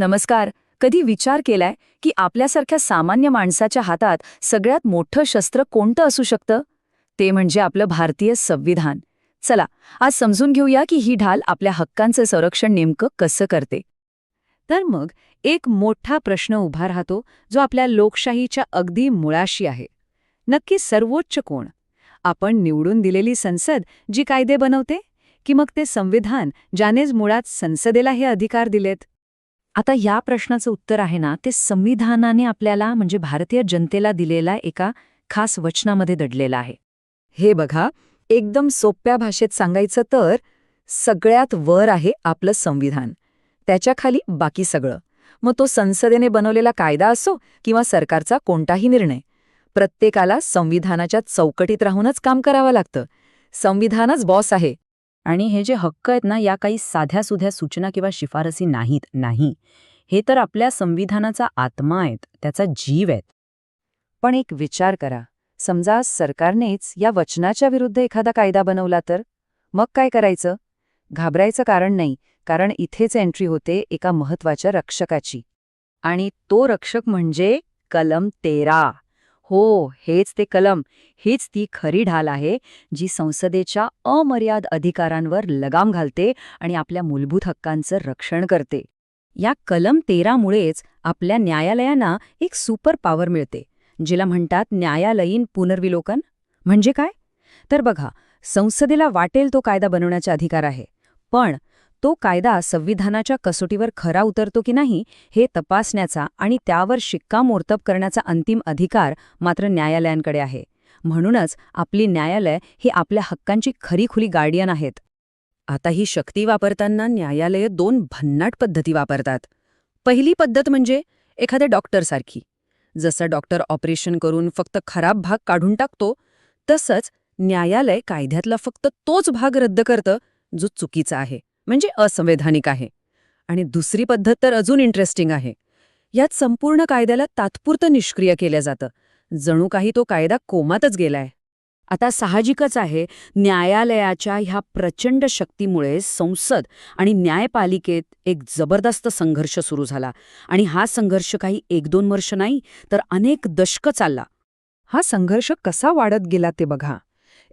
नमस्कार. कधी विचार केलाय की आपल्यासारख्या सामान्य माणसाच्या हातात सगळ्यात मोठं शस्त्र कोणतं असू शकतं? ते म्हणजे आपलं भारतीय संविधान. चला, आज समजून घेऊया की ही ढाल आपल्या हक्कांचं संरक्षण नेमकं कसं करते. तर मग एक मोठा प्रश्न उभा राहतो जो आपल्या लोकशाहीच्या अगदी मुळाशी आहे. नक्की सर्वोच्च कोण? आपण निवडून दिलेली संसद जी कायदे बनवते, की मग ते संविधान ज्यानेच मुळात संसदेला हे अधिकार दिलेत? आता या प्रश्नाचं उत्तर आहे ना, ते संविधानाने आपल्याला म्हणजे भारतीय जनतेला दिलेला एका खास वचनामध्ये दडलेलं आहे. हे बघा, एकदम सोप्या भाषेत सांगायचं तर सगळ्यात वर आहे आपलं संविधान. त्याच्या खाली बाकी सगळं. मग तो संसदेने बनवलेला कायदा असो किंवा सरकारचा कोणताही निर्णय, प्रत्येकाला संविधानाच्या चौकटीत राहूनच काम करावं लागतं. संविधानच बॉस आहे. आणि हे जे हक्क आहेत ना, या काही साध्या-सुध्या सूचना किंवा शिफारसी नाहीत. नाही, हे तर आपल्या संविधानाचा आत्मा आहेत, त्याचा जीव आहेत. पण एक विचार करा, समजा सरकारनेच या वचनाच्या विरुद्ध एखादा कायदा बनवला तर? मग काय करायचं? घाबरायचं कारण नाही, कारण इथेच एंट्री होते एका महत्वाच्या रक्षकाची. आणि तो रक्षक म्हणजे कलम 13. हो, हेच ते कलम, हीच ती खरी ढाल आहे जी संसदेच्या अमर्याद अधिकारांवर लगाम घालते आणि आपल्या मूलभूत हक्कांचं रक्षण करते. या कलम 13 मुळेच आपल्या न्यायालयांना एक सुपर पॉवर मिळते, जिला म्हणतात न्यायालयीन पुनर्विलोकन. म्हणजे काय? तर बघा, संसदेला वाटेल तो कायदा बनवण्याचा अधिकार आहे, पण तो कायदा संविधानाच्या कसोटीवर खरा उतरतो की नाही हे तपासण्याचा आणि त्यावर शिक्कामोर्तब करण्याचा अंतिम अधिकार मात्र न्यायालयांकडे आहे. म्हणूनच आपली न्यायालय ही आपल्या हक्कांची खरीखुरी गार्डियन आहेत. आता ही शक्ती वापरताना न्यायालये दोन भन्नाट पद्धती वापरतात. पहिली पद्धत म्हणजे एखाद्या डॉक्टरसारखी. जसं डॉक्टर ऑपरेशन करून फक्त खराब भाग काढून टाकतो, तसंच न्यायालय कायद्यातला फक्त तोच भाग रद्द करतं जो चुकीचा आहे, म्हणजे असंवैधानिक आहे. आणि दुसरी पद्धत तर अजून इंटरेस्टिंग आहे. यात संपूर्ण कायद्याला तात्पुरतं निष्क्रिय केलं जातं, जणू काही तो कायदा कोमातच गेलाय. आता साहजिकच आहे, न्यायालयाच्या ह्या प्रचंड शक्तीमुळे संसद आणि न्यायपालिकेत एक जबरदस्त संघर्ष सुरू झाला. आणि हा संघर्ष काही 1-2 वर्ष नाही, तर अनेक दशकं चालला. हा संघर्ष कसा वाढत गेला ते बघा.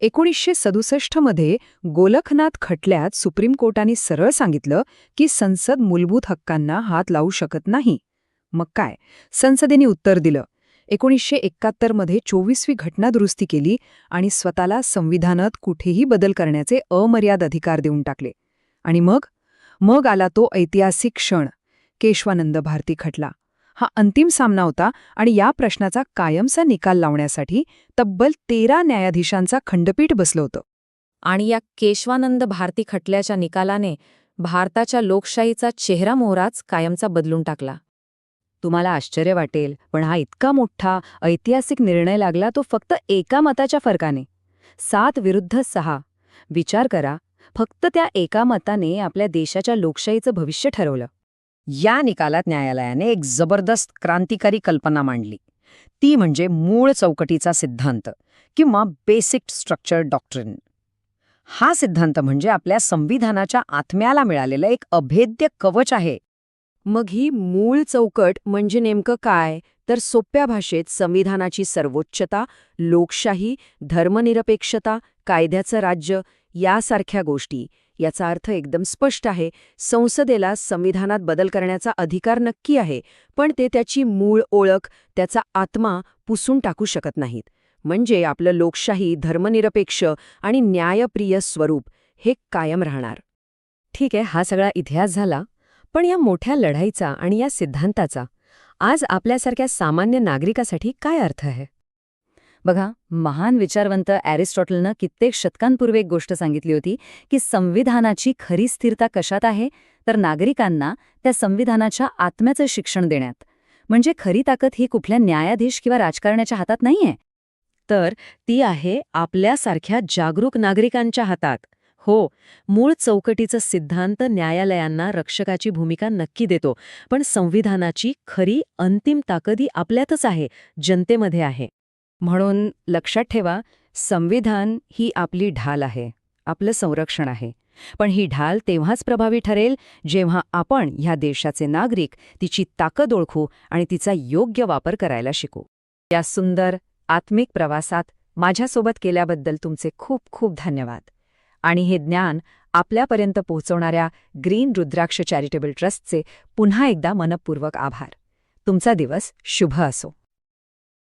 1967 मध्ये गोलखनाथ खटल्यात सुप्रीम कोर्टाने सरळ सांगितलं की संसद मूलभूत हक्कांना हात लावू शकत नाही. मग काय, संसदेने उत्तर दिलं. 1971 मध्ये 24वी घटना दुरुस्ती केली आणि स्वतःला संविधानात कुठेही बदल करण्याचे अमर्याद अधिकार देऊन टाकले. आणि मग आला तो ऐतिहासिक क्षण, केशवानंद भारती खटला. हा अंतिम सामना होता आणि या प्रश्नाचा कायमचा निकाल लावण्यासाठी तब्बल 13 न्यायाधीशांचा खंडपीठ बसलं होतं. आणि या केशवानंद भारती खटल्याच्या निकालाने भारताच्या लोकशाहीचा चेहरामोहराच कायमचा बदलून टाकला. तुम्हाला आश्चर्य वाटेल, पण हा इतका मोठा ऐतिहासिक निर्णय लागला तो फक्त एका मताच्या फरकाने. 7-6. विचार करा, फक्त त्या एका मताने आपल्या देशाच्या लोकशाहीचं भविष्य ठरवलं. या निकालात न्यायालयाने एक जबरदस्त क्रांतिकारी कल्पना मांडली. ती म्हणजे मूळ चौकटीचा सिद्धांत किंवा बेसिक स्ट्रक्चर डॉक्ट्रिन. हा सिद्धांत म्हणजे आपल्या संविधानाच्या आत्म्याला मिळालेलं एक अभेद्य कवच आहे. मग ही मूळ चौकट म्हणजे नेमकं काय? तर सोप्या भाषेत संविधानाची सर्वोच्चता, लोकशाही, धर्मनिरपेक्षता, कायद्याचं राज्य यासारख्या गोष्टी. याचा अर्थ एकदम स्पष्ट आहे, संसदेला संविधानात बदल करण्याचा अधिकार नक्की आहे, पण ते त्याची मूळ ओळख, त्याचा आत्मा पुसून टाकू शकत नाहीत. म्हणजे आपलं लोकशाही, धर्मनिरपेक्ष आणि न्यायप्रिय स्वरूप हे कायम राहणार. ठीक आहे, हा सगळा इतिहास झाला. पण या मोठ्या लढाईचा आणि या सिद्धांताचा आज आपल्यासारख्या सामान्य नागरिकासाठी काय अर्थ आहे? बघा, महान विचारवंत ॲरिस्टॉटलनं कित्येक शतकांपूर्वी एक गोष्ट सांगितली होती की संविधानाची खरी स्थिरता कशात आहे, तर नागरिकांना त्या संविधानाच्या आत्म्याचं शिक्षण देण्यात. म्हणजे खरी ताकद ही कुठल्या न्यायाधीश किंवा राजकारण्याच्या हातात नाहीये, तर ती आहे आपल्यासारख्या जागरूक नागरिकांच्या हातात. हो, मूळ चौकटीचा सिद्धांत न्यायालयांना रक्षकाची भूमिका नक्की देतो, पण संविधानाची खरी अंतिम ताकदी आपल्यातच आहे, जनतेमध्ये आहे. म्हणून लक्षात ठेवा, संविधान ही आपली ढाल आहे, आपलं संरक्षण आहे. पण ही ढाल तेव्हाच प्रभावी ठरेल जेव्हा आपण ह्या देशाचे नागरिक तिची ताकद ओळखू आणि तिचा योग्य वापर करायला शिकू. या सुंदर आत्मिक प्रवासात माझ्यासोबत केल्याबद्दल तुमचे खूप खूप धन्यवाद. आणि हे ज्ञान आपल्यापर्यंत पोहोचवणाऱ्या ग्रीन रुद्राक्ष चॅरिटेबल ट्रस्टचे पुन्हा एकदा मनपूर्वक आभार. तुमचा दिवस शुभ असो.